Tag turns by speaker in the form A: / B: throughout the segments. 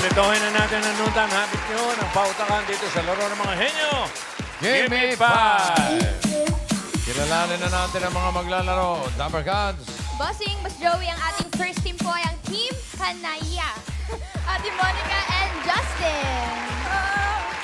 A: Kumpletuhin na natin ang nuntan habit nyo ng pautakan dito sa laro ng mga henyo.
B: Give me 5! Kilalanin na natin ang mga maglalaro. Dapper Cats.
C: Bossing, Boss Joey, ang ating first team po ay ang Team Kanaya. Ate Monica and Justin.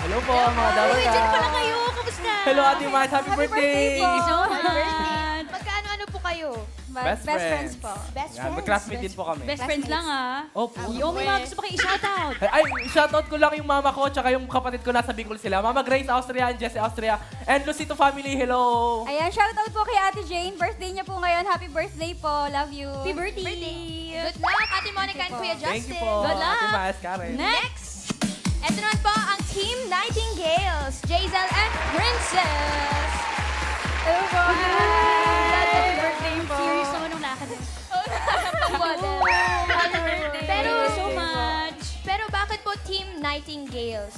D: Hello po, mga Dapper
C: Uy, dyan pala kayo. Kamusta?
D: Hello, Ate Mars. Happy birthday!
C: po. Happy birthday. Magkaano-ano po kayo?
D: Best friends
C: po. Best
D: Yan,
C: friends.
D: mag-classmate din po kami.
E: Best friends lang, ah.
D: Opo.
E: Yung may mga gusto pa kayo i-shoutout.
D: Ay, shoutout ko lang yung mama ko tsaka yung kapatid ko nasa Bicol sila. Mama Grace Austria and Jesse Austria. And Lucito family, hello!
F: Ayan, shoutout po kay Ate Jane. Birthday niya po ngayon. Happy birthday po. Love you.
E: Happy birthday.
C: Good luck, Ate Monica and Kuya Justin.
D: Thank you po.
E: Good luck.
D: Ate Mars, Karen.
C: Next! Ito naman po ang Team Nightingales, Jazel and Princess.
F: Hello po. Happy birthday po.
E: Serious naman nung lakad.
C: Happy birthday.
E: Thank you so much.
C: Pero bakit po Team Nightingales?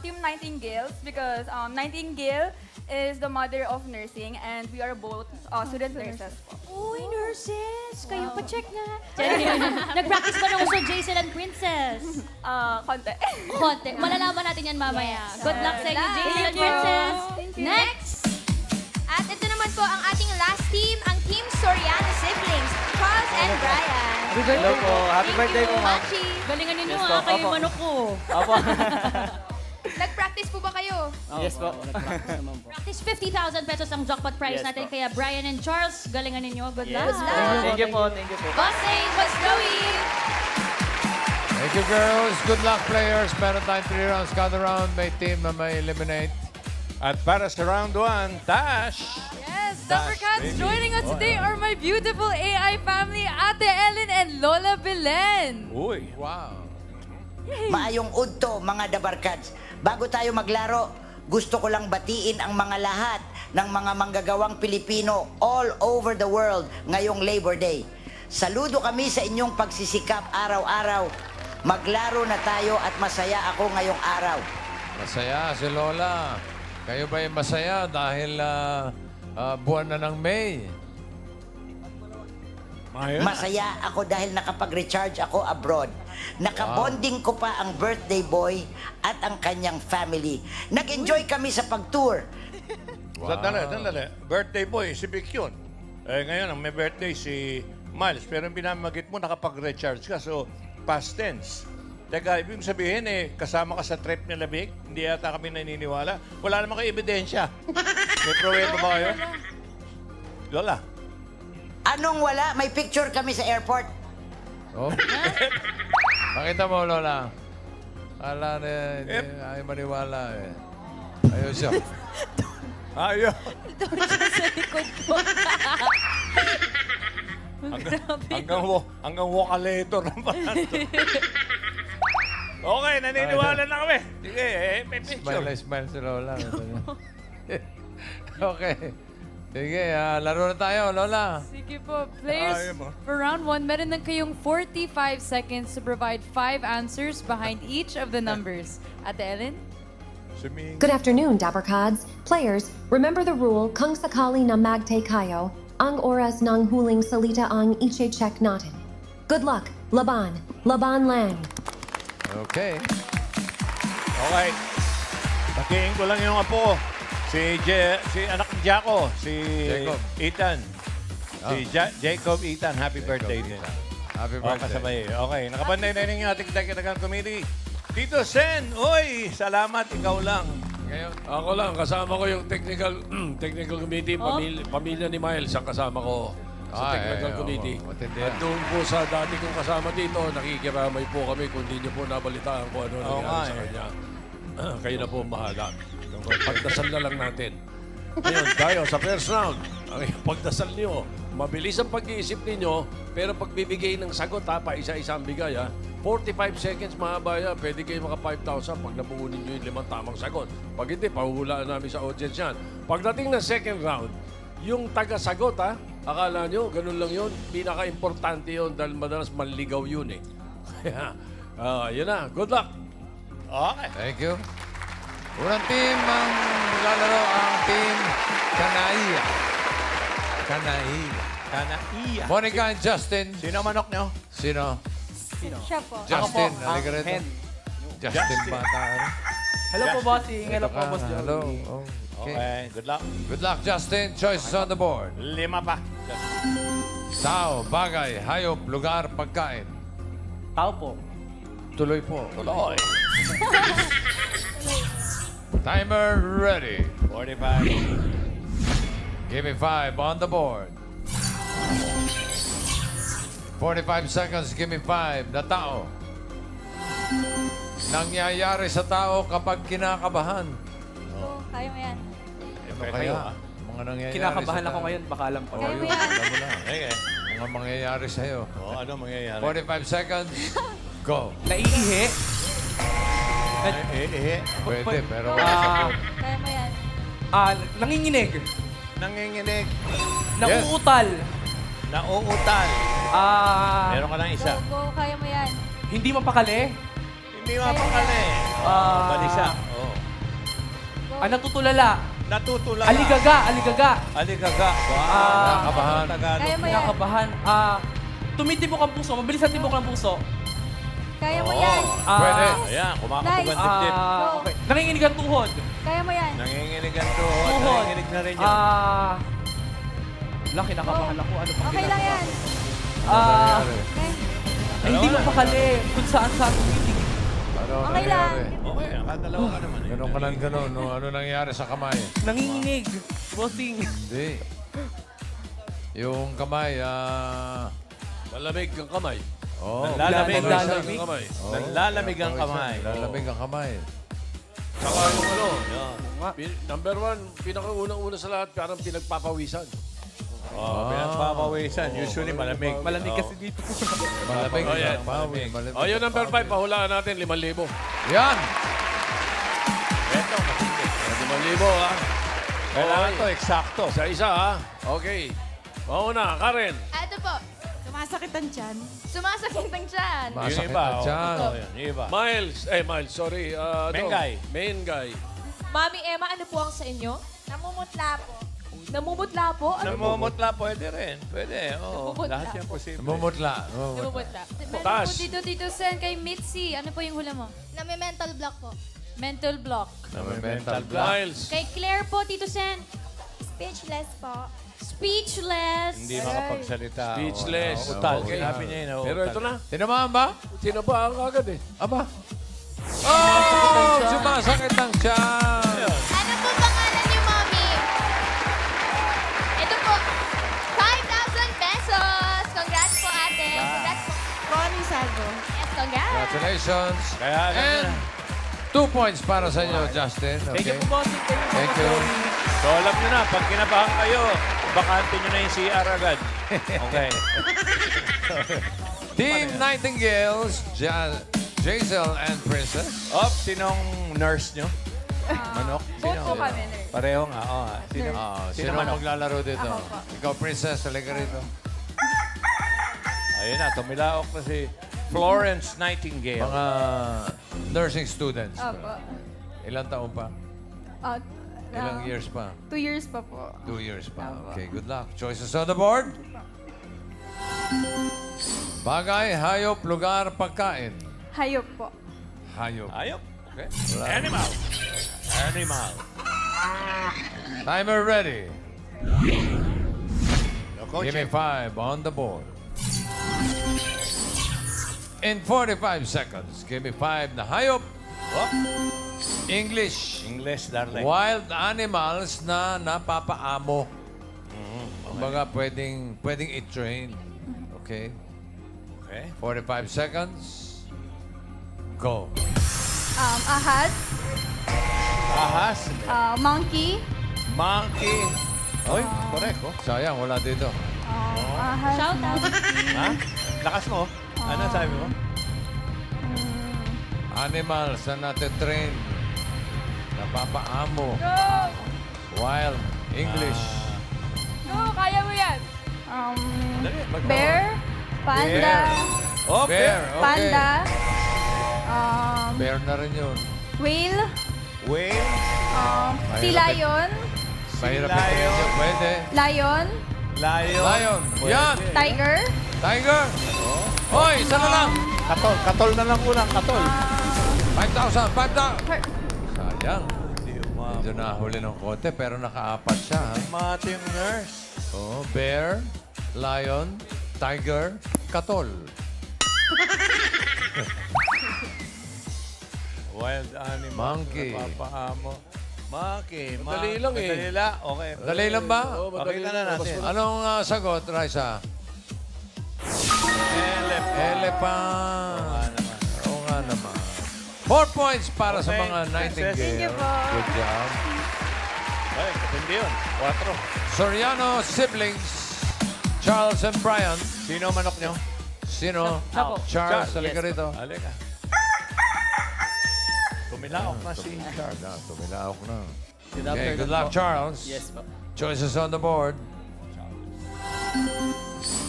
G: Team Nightingales because Nightingale is the mother of nursing and we are both student nurses.
E: Uy, nurses. Kayo pa check na. Nag-practice ba ng uso Jason and Princess?
G: Konti.
E: Konti. Malalaman natin yan mamaya. Good luck sa inyo, Jason and Princess. Next!
C: At ito naman po ang ating last team, ang Team Soriano Siblings, Charles and Brian.
D: Hello po. Happy birthday po, ma'am.
C: Machi.
E: Galingan ninyo,
D: Yes po,
E: kayo yung
D: opo.
E: manok ko.
D: Opo.
C: Nag-practice po ba kayo?
D: Yes po.
E: Practice 50,000 pesos ang jackpot prize
D: Yes
E: natin.
D: po.
E: Kaya Brian and Charles, galingan ninyo. Good luck.
D: Yes. Thank you po. Thank you po.
C: Bossing, Boss Joey.
B: Thank you, girls. Good luck, players. Meron tayong 3 rounds kada round. May team na may eliminate.
A: At para sa round 1, Tash.
H: Yes, Dapper Cats,
A: baby.
H: joining us today are my beautiful AI family, Ate Ellen and Lola Belen.
A: Uy.
B: Wow.
I: Maayong udto, mga Dabarkads. Bago tayo maglaro, gusto ko lang batiin ang mga lahat ng mga manggagawang Pilipino all over the world ngayong Labor Day. Saludo kami sa inyong pagsisikap araw-araw. Maglaro na tayo at masaya ako ngayong araw.
B: Masaya si Lola. Kayo ba yung masaya dahil buwan na ng May?
I: Masaya ako dahil nakapag-recharge ako abroad. Nakabonding ko pa ang birthday boy at ang kanyang family. Nag-enjoy kami sa pag-tour.
A: Sandali. Birthday boy, si Vic yun. Eh, ngayon, ang may birthday si Miles. Pero yung binamagit mo, nakapag-recharge ka. So, past tense. Teka, ibig sabihin kasama ka sa trip nila, Vic? Hindi yata kami naniniwala. Wala naman kayo ebidensya. May pruweba ba kayo? Lola.
I: Anong wala? May picture kami sa airport.
B: Oh. Pakita mo, Lola. Kala na hindi ayaw maniwala eh. Ayos siya.
A: Ayaw. hanggang wakalator na pa. Okay, naniniwala na kami. Sige, may picture.
B: Smile si Lola. Okay. Sige, laro na tayo, Lola.
H: Sige po, players, for round 1, meron na kayong 45 seconds to provide 5 answers behind each of the numbers. Ate Ellen?
J: Good afternoon, Dapper Cods. Players, remember the rule, kung sakali na magtay kayo, ang oras ng huling salita ang iche-check natin. Good luck. Laban. Laban lang.
B: Okay.
A: Okay. Batiin ko lang yung apo. Si anak ni Jaco, si
B: Jacob.
A: Ethan. Si Jacob Ethan, happy birthday din.
B: Happy birthday.
A: Kasabay. Okay, nakabantay na rin yung ating Dagdagan Committee. Tito Sen, uy, salamat, ikaw lang.
B: Ngayon,
K: Ako lang, kasama ko yung technical committee, pamilya ni Miles ang kasama ko sa technical committee. At doon po sa dati kong kasama dito, nakikiramay po kami kung hindi niyo po nabalitaan kung ano nangyari sa kanya. Kayo na po bahala. Pagdasal na lang natin. Ngayon, tayo sa first round. Ang pagdasal niyo, mabilis ang pag-iisip ninyo, pero pagbibigay ng sagot, pa isa-isa ang bigay, 45 seconds mahaba yan. Pwede kayo maka 5,000 pag napuunin nyo yung 5 tamang sagot. Pag hindi, pahuhulaan namin sa audience yan. Pagdating ng second round, yung taga-sagot, akala nyo, ganun lang yun. Pinaka-importante yun dahil madalas manligaw yun eh. Yun na. Good luck.
A: Okay.
B: thank you. Unang team ang lalaro ang team Kanaya.
A: Kanaiya.
B: Monica and Justin.
A: Sino ang manok nyo?
B: Sino?
D: Sino?
F: Siya po.
B: Justin,
D: Ako po,
B: halika rito.
D: Hen.
B: Justin bata.
D: Hello po, bossing. Hello po, boss Joey.
B: Hello. Okay.
A: Okay, good luck.
B: Good luck, Justin. Choices on the board.
A: 5 pa.
B: Tao, bagay, hayop, lugar, pagkain.
D: Tao po.
B: Tuloy po.
A: Tuloy.
B: Timer ready.
A: 45.
B: Give me 5 on the board. 45 seconds, give me 5. Na tao. Nangyayari sa tao kapag kinakabahan.
F: Go, kaya mo yan.
B: Ano kaya? Mga nangyayari
D: Kinakabahan
B: sa
D: ako
B: tao.
D: ngayon. Baka alam ko.
F: Kaya mo yan.
B: Alam mo na.
A: Okay.
B: Mga mangyayari sa'yo.
A: Ano mangyayari?
B: 45 seconds. Go.
D: Naiihi.
B: Pwede, pero
F: Kaya mo yan.
D: Nanginginig.
A: Nanginginig.
D: Nauutal.
A: Nauutal. Meron ka lang isa.
F: Go, kaya mo yan.
D: Hindi mapakali.
A: Hindi mapakali. Balisa. Oh.
D: Natutulala.
A: Natutulala.
D: Aligaga. Aligaga.
A: Aligaga.
B: Nakabahan.
F: Kaya mo yan.
D: Kinakabahan. Tumitibok ang puso. Mabilis ang tibok ng puso.
F: Kaya mo yan.
B: Pwede.
A: Ayan, kumakabog ang
F: Nice.
A: dibdib.
D: Okay. Nanginginig ang tuhod.
F: Kaya mo yan.
A: Nanginginig ang tuhod.
D: Tuhod.
A: Nanginginig na rin yun.
D: Kinakabahan ako. Ano pang
F: Okay lang yan.
B: nangyayari?
F: Okay.
D: Hindi mapakali. Kung saan tumitig.
B: Ano
F: Okay lang.
B: nangyayari?
A: Okay, nakadalawa ka naman.
B: Ganun ka lang ganun. No? Ano nangyari sa kamay?
D: Nanginginig. Bossing.
B: Hindi. Yung kamay,
K: Malamig ang kamay.
A: Nanlalamig.
D: Nanlalamig.
K: Ang kamay.
A: Nanlalamig ang kamay.
B: Lalamig ang kamay.
K: Saka yung ano, number 1, pinakaunang-una sa lahat, parang pinagpapawisan.
A: Pinagpapawisan. Usually malamig.
D: Malamig kasi dito.
B: Malamig.
K: Oh, yan.
B: Malamig.
K: O, yung number 5, pahulaan natin, 5,000.
B: Yan!
A: Ito, matindi.
K: 5,000, ha?
A: Kailangan to, eksakto.
K: Isa-isa, ha? Okay. Mauna, Karen.
C: Ito po.
H: Sumasakit ang tiyan.
C: Sumasakit ang tiyan.
A: Yung
B: Masakit
A: iba.
B: na dyan.
A: Yung iba.
K: Miles, sorry.
A: Mengay.
K: Mengay.
H: Mami Emma, ano po ang sa inyo?
F: Namumutla po.
H: Namumutla po?
A: Namumutla, pwede rin. Pwede, oo.
H: Namumutla
A: Lahat yan posible.
B: Namumutla.
H: Namumutla.
K: Taas.
E: Dito, Sen, kay Mitzi. Ano po yung hula mo?
C: Nami-mental block po.
E: Mental block.
B: Mental block.
K: Miles.
E: Kay Claire po, Tito Sen.
F: Speechless po.
E: Speechless.
A: Hindi makapagsalita.
K: Speechless.
A: Utal.
K: Okay.
A: Sinabi niya yun.
K: Pero ito na.
B: Tinamaan ba?
K: Sinabaan ka agad, eh.
B: Aba. Oh! Sumasakit ang tiyan.
C: Ano po pangalan niyo, Mommy? Ito po. 5,000 pesos. Congrats po, ate. Congrats po.
H: Connie Salvo.
C: Yes, congrats.
B: Congratulations.
A: Kaya,
B: And 2 points para sa inyo, Justin.
D: Thank you
B: Okay.
D: po, bossing.
B: Thank you.
A: So, alam nyo na, pag kinabahan kayo, bakante nyo na yung CR agad. Okay.
B: Team Nightingales, Jaisel and Princess.
A: Sinong nurse nyo? Manok?
G: Both po kami, nurse.
A: Pareho nga. Sino?
B: Sino maglalaro dito? Ikaw, Princess, talaga rito.
A: Ayun na, tumilaok na si Florence Nightingale.
B: Mga nursing students.
G: Opo.
B: Ilang taon pa? Ilang years pa?
G: 2 years pa po.
B: 2 years pa. Okay, good luck. Choices on the board. Bagay, hayop, lugar, pagkain.
G: Hayop po.
B: Hayop.
A: Ayop. Okay.
B: Wala.
A: Animal. Animal.
B: Timer ready.
A: Coach,
B: Give me 5 on the board. In 45 seconds, give me 5 na hayop. English.
A: English, darling.
B: Wild animals na napapaamo. Kumbaga, pwedeng i-train. Okay?
A: Okay.
B: 45 seconds. Go.
G: Ahas.
A: Ahas.
G: Monkey.
A: Monkey. Oy, correct.
B: Sayang, wala dito.
G: Ahas.
E: Shout out.
A: Ha? Lakas mo. Ano sabi mo?
B: Animals na natin-train. Napapaamo. Wild. English.
G: No, kaya mo yan.
A: Dali,
G: Bear. Panda.
A: Oh,
B: Bear. Okay.
G: Panda.
B: Bear na rin yun.
G: Whale.
A: Whale.
G: Si lion.
B: Mahirap ito yun. Pwede.
G: Lion.
A: Lion.
B: Lion. Yan.
G: Tiger.
B: Tiger. Hoy, isa na lang.
A: Katol na lang kulang, katol.
B: 5,000, 5,000. Sayang. Medyo nahuli ng konti, pero nakaapat siya. Ha?
A: Mati yung nurse.
B: Oh, bear, lion, tiger, katol.
A: Wild animal.
B: Monkey.
A: Papaamo. Monkey.
K: Madali lang eh.
A: Madali lang. Okay.
B: Dali lang ba?
A: Pakita na natin.
B: Anong sagot, Raisa? Elephant. Oo nga naman. 4 points para sa
A: Okay.
B: mga Nightingale.
A: Thank you po.
B: Good job.
A: Ay, hindi yun. 4.
B: Soriano siblings, Charles and Brian.
A: Sino manok nyo?
B: Sino? Charles, halika rito.
A: Halika. Tumilaok na si Charles.
B: Tumilaok na. Okay, good luck, Charles.
D: Yes po.
B: Choices on the board.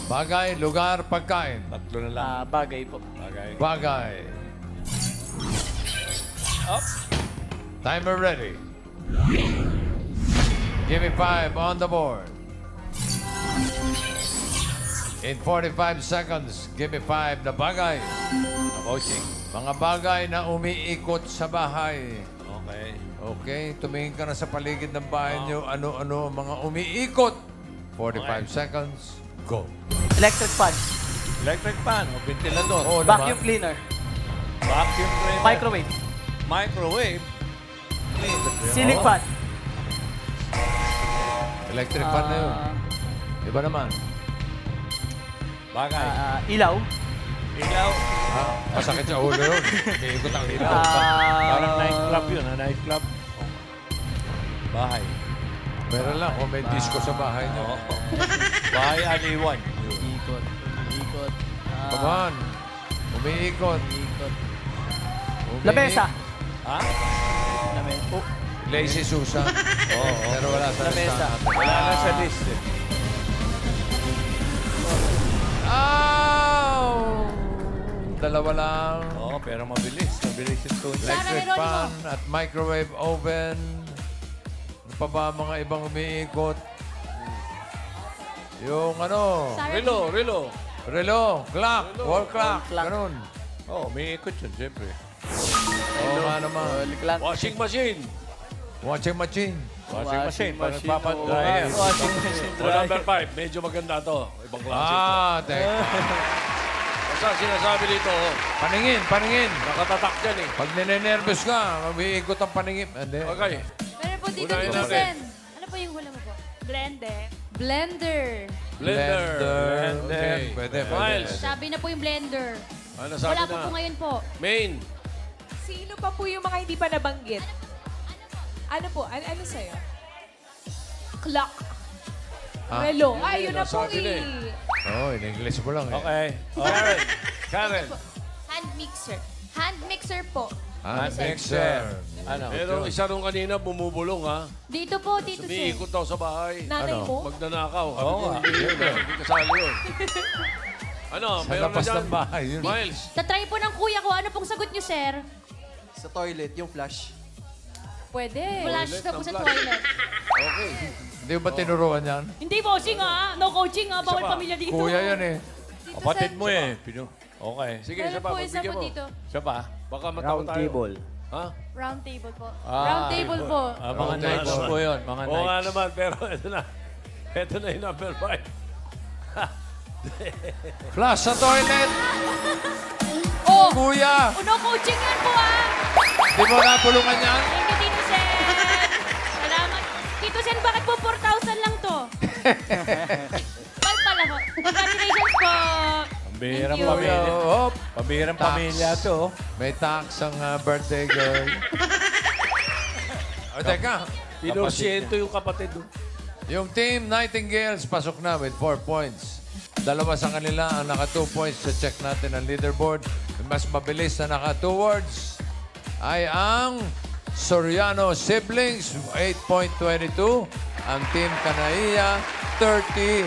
B: Bagay, lugar, pagkain.
A: Tatlo na lang.
D: Bagay po.
B: Bagay.
A: Up.
B: Timer ready. Give me 5 on the board. In 45 seconds, give me 5 na bagay.
A: Coaching.
B: Mga bagay na umiikot sa bahay.
A: Okay.
B: Okay, tumingin ka na sa paligid ng bahay niyo. Ano-ano ang mga umiikot. 45 seconds. Go.
D: Electric fan.
A: Electric fan o ventilador.
B: Oo
D: Vacuum
B: naman.
D: cleaner.
A: Vacuum cleaner.
D: Microwave.
A: Microwave.
D: Ceiling fan.
B: Electric fan na yun. Iba naman.
A: Bagay.
D: Ilaw.
A: Ilaw.
B: Masakit sa ulo yun. Umiikot ang ilaw.
A: Parang nightclub yun, nightclub. Bahay.
B: Meron lang kung may disco sa bahay niyo.
A: Bahay aliwan.
D: Ikot. Ikot.
B: Come on. Umiikot.
D: Ikot.
B: Lamesa.
A: Ha?
D: Lamesa. Oh.
B: Lazy Susan. Oo. Pero wala sa
D: Lamesa.
A: Wala na sa list eh.
B: Ow! Dalawa lang.
A: Oo, pero mabilis. Mabilis yung tune.
B: Electric fan at microwave oven. Ano pa ba mga ibang umiikot? Yung ano?
K: Relo.
B: Relo. Clock. Wall clock. Ganun.
A: Oo, umiikot yun, siyempre.
B: Oo nga naman.
K: Washing machine.
B: Washing machine.
A: Washing machine. Pag papadryer.
D: Washing machine
K: O number 5, medyo maganda to. Ibang klase ito.
B: Teka.
K: Basta sinasabi dito,
B: Paningin.
K: nakatatak dyan eh.
B: Pag ninenervous ka, umiikot ang paningin. Hindi.
K: Okay.
E: Pero po dito,
K: Unahin
E: Tito
K: natin.
E: Sen. Ano po yung hula mo po?
C: Blender.
H: Blender.
K: Blender.
B: Okay, pwede.
K: Miles.
E: Sabi na po yung blender.
K: Ano sabi
E: Wala
K: na?
E: po ngayon po.
K: Main.
L: Sino pa po yung mga hindi pa nabanggit? Ano po? Ano sa'yo? Clock. Relo. Ay, yun na po
K: Sabi na eh.
B: Oh, in English mo lang eh.
A: Okay.
K: Karen.
C: Hand mixer. Hand mixer po.
B: Hand mixer.
A: Ano?
K: Pero isa nung kanina bumubulong ha.
E: Dito po, Tito Sen.
K: Umiikot daw sa bahay.
L: Nanay
B: Ano?
L: mo?
K: Magnanakaw.
A: Oo nga.
K: Hindi kasali yun. Ano,
B: Sa
K: meron na
B: labas
K: dyan.
B: ng bahay. Yun.
K: Miles.
E: Tatry po ng kuya ko. Ano pong sagot niyo, sir?
M: Sa toilet, yung flush.
E: Pwede. Flash na po sa
K: flash.
E: toilet.
K: Okay.
B: Hindi ba tinuruan yan?
E: Hindi bossing ah. No coaching ah. Bawal
K: pa.
E: pamilya dito.
B: Kuya yan eh.
A: Kapatid mo eh. Okay.
K: Sige,
E: Meron
K: isa pa.
E: po, isa
K: Pagbigyan
E: po
K: mo.
E: dito.
A: Siya pa?
K: Baka matawa tayo.
M: table.
K: Ha?
E: Round table po.
H: Round table po.
A: Mga
B: Round
A: nights
B: table.
A: po yun. Mga
K: Oo nga
A: nights.
K: naman, pero ito na. Ito na yung number 5.
B: Flush sa toilet.
E: Oh!
B: Kuya,
E: No coaching yan po ah.
B: di mo napulungan yan?
E: Thank you, Tito Sen. Salamat. Tito Sen, bakit po 4,000 lang to? 5 pala po. Congratulations po.
A: Pambihirang
E: Thank you.
A: pamilya.
B: Hop.
A: Pambihirang
B: Tax.
A: pamilya to.
B: May tax ang birthday girl. O, teka.
K: Pinorsyento yung kapatid.
B: Yung team Nightingales pasok na with 4 points. Dalawa sa kanila ang naka 2 points. So check natin ang leaderboard. Yung mas mabilis na naka 2 words ay ang Soriano Siblings, 8.22. Ang Team Kanaiya, 30.14.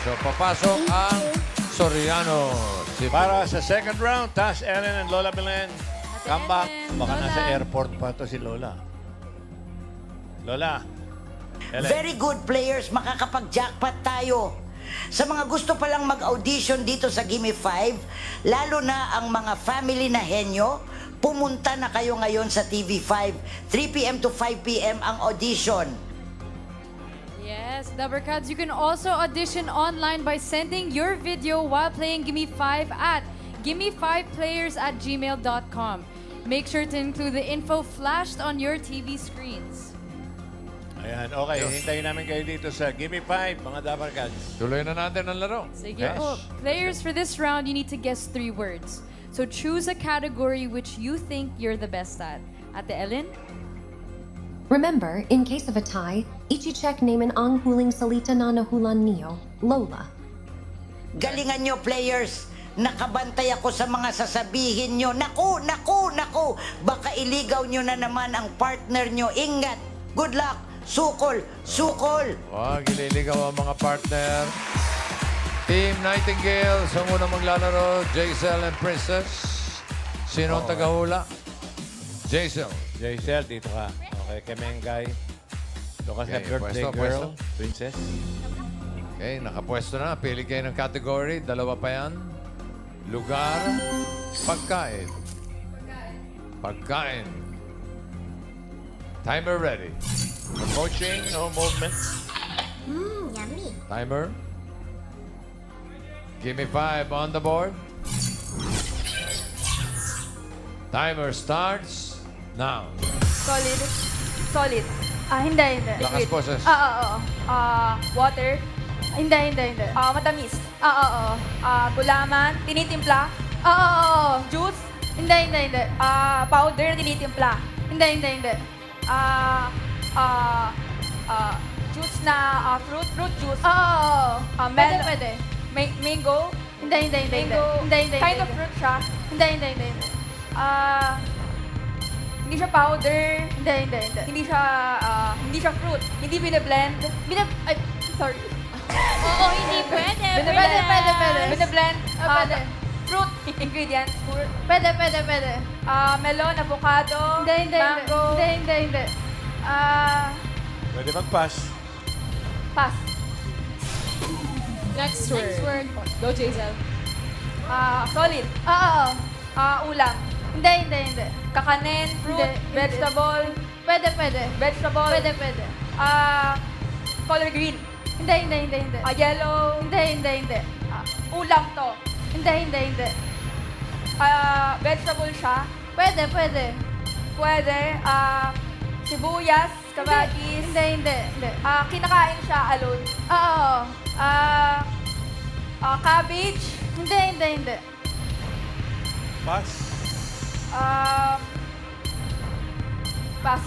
B: So papasok ang Soriano Siblings.
A: Para sa second round, Tash, Ellen, and Lola Belen. Come back.
E: Ellen,
A: Baka
E: Lola.
A: nasa airport pa to si Lola. Lola. Ellen.
I: Very good players, makakapag-jackpot tayo. Sa mga gusto palang mag-audition dito sa Gimme 5, lalo na ang mga family na henyo, pumunta na kayo ngayon sa TV5. 3 p.m. to 5 p.m. ang audition.
H: Yes, Dabarkads, you can also audition online by sending your video while playing Gimme 5 at gimme5players@gmail.com. Make sure to include the info flashed on your TV screens.
A: Ayan, okay. Hintayin namin kayo dito sa Gimme 5, mga Dabarkads.
B: Tuloy na natin ang laro.
H: Sige po. Players, for this round, you need to guess 3 words. So choose a category which you think you're the best at. Ate Ellen?
J: Remember, in case of a tie, ichi-check naman ang huling salita na nahulan niyo, Lola.
I: Galingan nyo, players. Nakabantay ako sa mga sasabihin nyo. Naku, naku, naku. Baka iligaw nyo na naman ang partner nyo. Ingat. Good luck. Sukol, sukol.
B: Wag ililigaw ang mga partner. Team Nightingale, sa unang maglalaro, Jaisel and Princess. Sino ang tagahula? Jaisel.
A: Jaisel, dito ka. Okay, Kemengay. Doon ka sa birthday girl, Princess.
B: Okay, nakapwesto na. Pili kayo ng category. 2 pa yan. Lugar, pagkain. Pagkain. Timer ready.
A: No coaching, no movement.
C: Yummy.
B: Timer. Gimme 5 on the board. Timer starts now.
G: Solid. Solid. Hindi.
B: Lakas
G: Liquid.
B: boses.
G: Water. Hindi. Matamis. Gulaman. Tinitimpla. Juice. Hindi. Powder na tinitimpla. Hindi. Juice na fruit juice.
F: Pwede.
G: Mango.
F: Hindi.
G: Kind of fruit siya.
F: Hindi.
G: Hindi siya powder.
F: Hindi.
G: Hindi siya fruit. Hindi bine-blend. Sorry.
C: Oo, hindi pwede.
G: Bine-blend.
F: Pwede.
G: Fruit ingredients. Fruit.
F: Pwede.
G: Melon, avocado,
F: Hindi.
G: mango.
F: Hindi.
A: Pwede mag-pass.
G: Pass.
L: Next word. Go, Jaisel.
G: Solid. Ulam.
F: Hindi.
G: Kakanin, fruit,
F: Hindi.
G: vegetable.
F: Pwede.
G: Vegetable.
F: Pwede.
G: Color green.
F: Hindi.
G: Yellow.
F: Hindi.
G: Ulam to.
F: Hindi.
G: Vegetable siya.
F: Pwede.
G: Pwede. Sibuyas, kamatis.
F: Hindi.
G: Kinakain siya alone.
F: Oo.
G: Cabbage.
F: Hindi.
A: Pass.
G: Pass.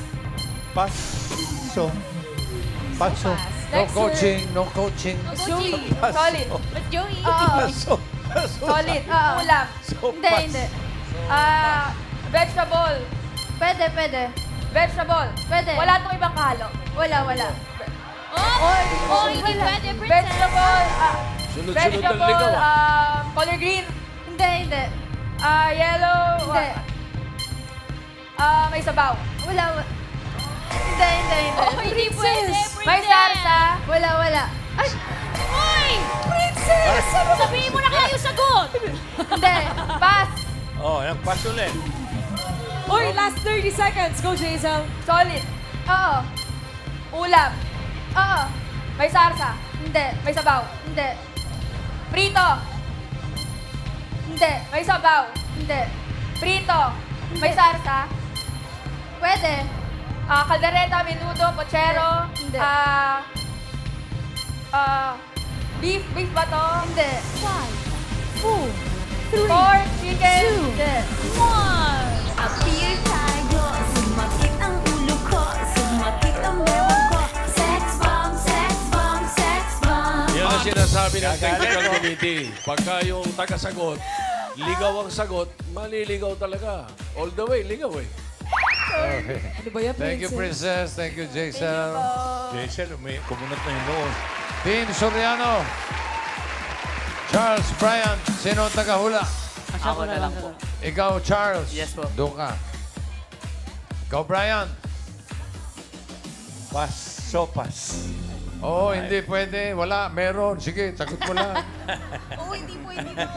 A: Passo. Passo.
B: No coaching.
G: Solid.
C: But Joey.
A: Passo.
G: Solid. Ulam.
F: Hindi.
G: Vegetable.
F: Pwede.
G: Vegetable.
F: Pwede.
G: Wala tong ibang kahalo.
F: Wala.
C: Hindi pwede, princess.
G: Vegetable.
K: Sunod-sunod ang ligaw.
G: Color green.
F: Hindi.
G: Yellow.
F: Hindi.
G: May sabaw.
F: Wala. Hindi.
C: Hindi pwede, princess.
G: May sarsa.
F: Wala. Ay!
C: Uy! Princess! Sabihin mo na kaya yung sagot!
F: Hindi. Pass.
A: Nag-pass ulit.
L: Uy, last 30 seconds. Go, Jaisel.
G: Solid.
F: Oo.
G: Ulam.
F: Oo.
G: May sarsa.
F: Hindi.
G: May sabaw.
F: Hindi.
G: Prito.
F: Hindi.
G: May sabaw.
F: Hindi.
G: Prito. May sarsa.
F: Pwede.
G: Caldereta, menudo, pochero.
F: Hindi.
G: Beef ba to?
F: Hindi.
C: 5, 4, 3,
G: Pork, chicken.
F: Hindi.
C: 1.
N: Appeal tayo, sumakit ang ulo ko, sumakit ang meron ko. Sex bomb.
K: Yan ang sinasabi ng technical committee. Pagka yung taga-sagot, ligaw ang sagot, maliligaw talaga. All the way, ligaw eh.
B: Okay.
L: Ano ba yan,
B: Thank you, Princess. Thank you, Jaisel.
A: Jaisel, kumunot na yung noon.
B: Team Soriano. Charles, Brian, sino ang tagahula?
O: Ako na lang po.
B: Ikaw, Charles.
O: Yes po.
B: Doon ka. Ikaw, Brian.
A: Pass. So pass.
B: Oo, hindi pwede. Wala, meron. Sige, sagot mo lang.
F: Oo, hindi pwede no.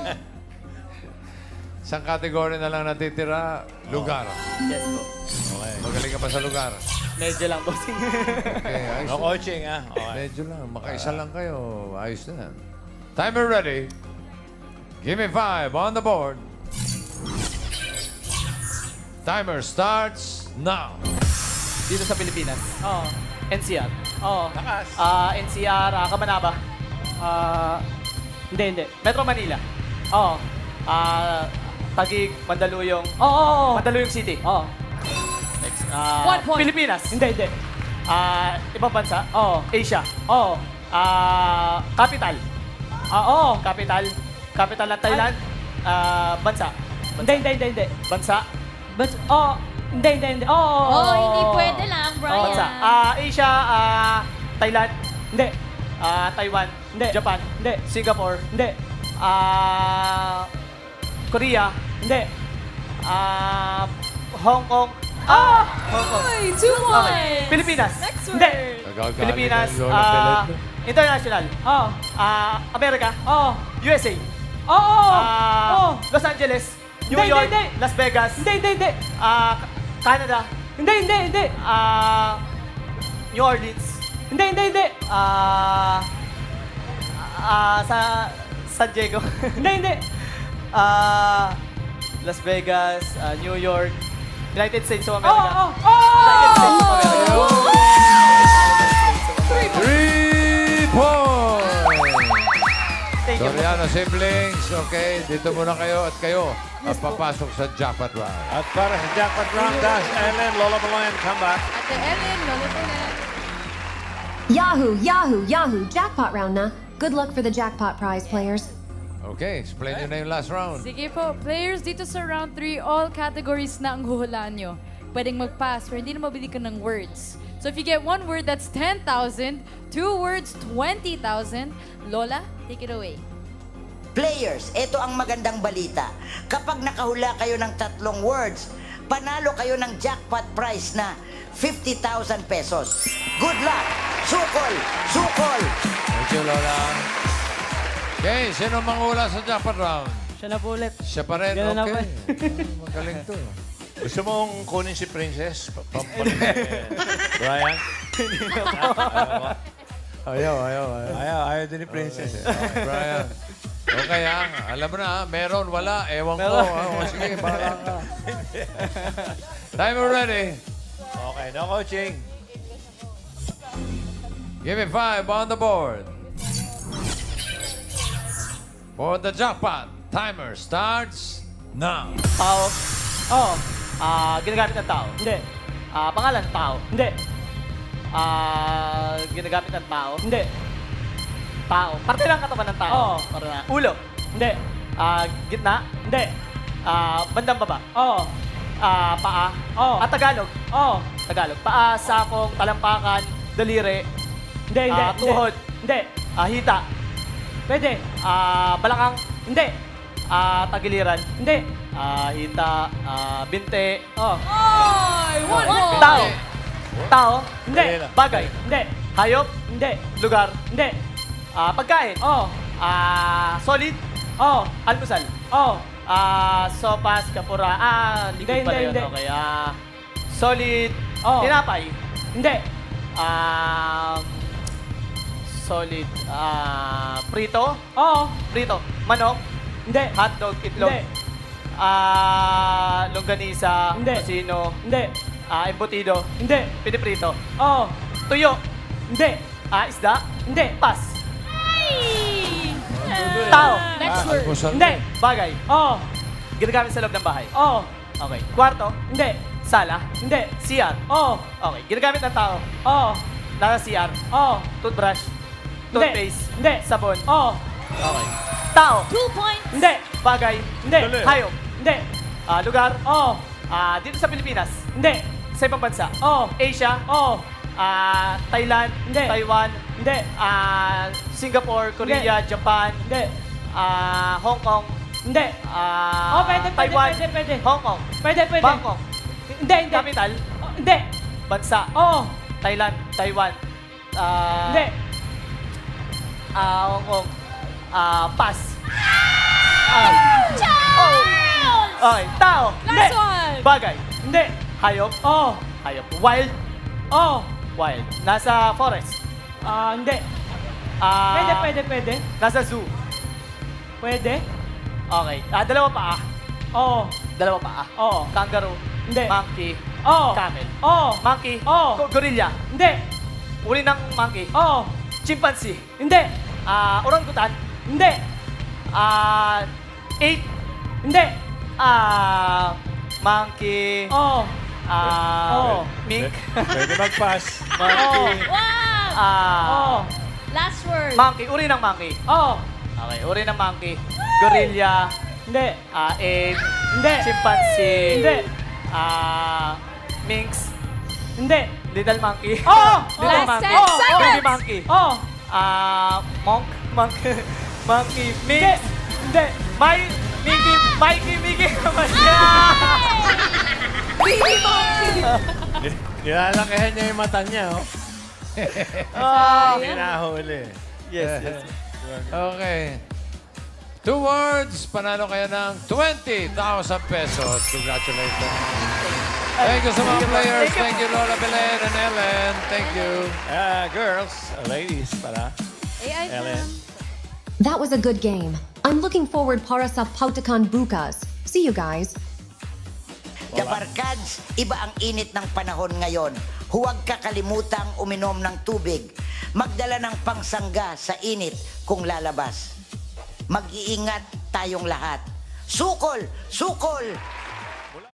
B: Isang kategory na lang natitira. Lugar.
D: Yes po.
A: Okay.
B: Magaling ka ba sa lugar?
D: Medyo lang, bossing.
B: Okay, ayos
A: No
B: na.
A: coaching, ha? Okay.
B: Medyo lang. Makaisa lang kayo. Ayos na. Timer ready. Give me 5 on the board. Timer starts now.
D: Dito sa Pilipinas. Oo. NCR. Oo.
A: Lakas.
D: NCR, Kamanaba. Hindi. Metro Manila. Oo. Taguig, Mandaluyong. Oo. Mandaluyong City. Oo. Next.
H: 1 point.
D: Pilipinas. Hindi. Ibang bansa. Oo. Asia. Oo. Capital. Oo. Capital. Capital ng Thailand. Bansa. Hindi. Bansa. Oo. Hindi. Oo.
E: hindi pwede lang, Brian.
D: Bansa. Asia, Thailand. Hindi. Taiwan. Hindi. Japan. Hindi. Singapore. Hindi. Korea. Hindi. Hong Kong. Hong Kong.
L: Ay, 2 points.
D: Okay. Pilipinas.
L: Next
D: Hindi.
L: word.
D: Pilipinas.
B: Lola Pelet.
D: International. America. USA. Los Angeles. New York. Las Vegas. Hindi. Canada. Hindi. New Orleans. Hindi. Sa San Diego. Hindi. Las Vegas, New York, United States of America. United States of America.
B: 3 points!
D: Thank you.
B: Soriano siblings, okay, dito muna kayo at kayo ang papasok sa jackpot round.
A: At para sa jackpot round, Dash, Ellen, Lola Baloyan, come back.
H: Ate Ellen, Lola Pelet.
J: Yahoo! Jackpot round na. Good luck for the jackpot prize, players.
B: Okay, explain nyo na yung last round.
H: Sige po, players, dito sa round 3, all categories na ang huhulaan nyo. Pwedeng mag-pass, pero hindi na mabili ka ng words. So if you get 1 word, that's 10,000. 2 words, 20,000. Lola, take it away.
I: Players, ito ang magandang balita. Kapag nakahula kayo ng 3 words, panalo kayo ng jackpot prize na 50,000 pesos. Good luck! Sukol!
B: Thank you, Lola. Okay, sino manghula sa jackpot round?
D: Siya na po ulit.
B: Siya pa rin,
D: Ganun na
B: okay.
D: po.
B: Magaling to.
A: Gusto mong kunin si Princess? Pampalit Brian? Ayaw din ni Princess.
B: Brian. Okay, alam mo na, meron, wala, ewan ko. Sige, bahala ka. Timer ready.
A: Okay, no coaching.
B: Give me 5 on the board. For the jackpot, timer starts now.
D: Tao. Ginagamit ng tao. Hindi. Pangalan, tao. Hindi. Ginagamit ng tao. Hindi. Tao. Parte ng katawan ng tao. Ulo. Hindi. Gitna. Hindi. Bandang baba. Paa. Tagalog. Tagalog. Paa, sakong, talampakan, daliri. Hindi. Tuhod. Hindi. Hita. Pwede. Balakang. Hindi. Tagiliran. Hindi. Hita. Binte.
L: Ay, 1 point.
D: Tao. Tao. Hindi.
A: Dali lang.
D: Bagay. Hindi. Hayop. Hindi. Lugar. Hindi. Pagkain. Solid. Almusal. Sopas, kapura. Liquid pala yun. Okay. Solid. Tinapay. Hindi. Solid. Prito. Prito. Manok. Hindi. Hotdog. Itlog. Hindi. Longganisa. Hindi. Tocino. Hindi. Embutido. Hindi. Piniprito. Tuyo. Hindi. Isda. Hindi. Pas. Tao.
H: Next word.
D: Hindi. Bagay. Ginagamit sa loob ng bahay. Okay. Kwarto. Hindi. Sala. Hindi. CR. Okay. Ginagamit ng tao. Nasa CR. Toothbrush. Toothpaste. Hindi. Sabon. Okay. Tao.
E: 2 points.
D: Hindi. Bagay. Hindi.
A: Dali.
D: Hayop. Hindi. Lugar. Dito sa Pilipinas. Hindi. Sa ibang bansa. Asia. Thailand. Hindi. Taiwan. Hindi. Singapore, Korea, Japan. Hindi. Hong Kong. Hindi. Taiwan. Pwede. Hong Kong. Pwede. Bangkok. Hindi. Capital. Hindi. Bansa. Thailand, Taiwan. Hindi. Hong Kong. Pass.
E: Charles!
D: Okay, tao. Hindi.
L: Last one.
D: Bagay. Hindi. Hayop. Hayop. Wild. Wild. Nasa forest.
O: Hindi. Pwede.
D: Nasa zoo.
O: Pwede.
D: Okay. Dalawa paa.
O: Oo.
D: Dalawa paa.
O: Oo.
D: Kangaroo.
O: Hindi.
D: Monkey.
O: Oo.
D: Camel.
O: Oo.
D: Monkey.
O: Oo.
D: Gorilla.
O: Hindi.
D: Uri ng monkey.
O: Oo.
D: Chimpanzee.
O: Hindi.
D: Orangutan.
O: Hindi.
D: Ape.
O: Hindi.
D: Monkey.
O: Oo.
D: Mink.
A: Pwede mag-pass.
D: Monkey.
E: Wow! Last word.
D: Monkey. Uri ng monkey.
O: Oo.
D: Okay, uri ng monkey. Gorilla.
O: Hindi.
D: Ape.
O: Hindi.
D: Chimpanzee.
O: Hindi.
D: Minx.
O: Hindi.
D: Little monkey.
O: Oo.
D: Little
E: Last
D: monkey.
E: 10 seconds.
D: Baby monkey.
O: Oo.
D: Monkey. Minx.
O: Hindi.
D: Mickey naman siya.
L: Baby monkey.
A: Nilalakihan niya yung mata niya, oh. Hinahuli.
D: Yes.
B: Okay. 2 words, panalo kayo ng 20,000 pesos. Congratulations. Thank you sa mga players. Thank you, Lola Belen and Ellen. Thank you.
A: Girls, ladies pala. Ellen.
J: That was a good game. I'm looking forward para sa Pautakan bukas. See you guys.
I: Dabarkads, iba ang init ng panahon ngayon. Huwag kakalimutang uminom ng tubig. Magdala ng pangsangga sa init kung lalabas. Mag-iingat tayong lahat. Sukol! Sukol!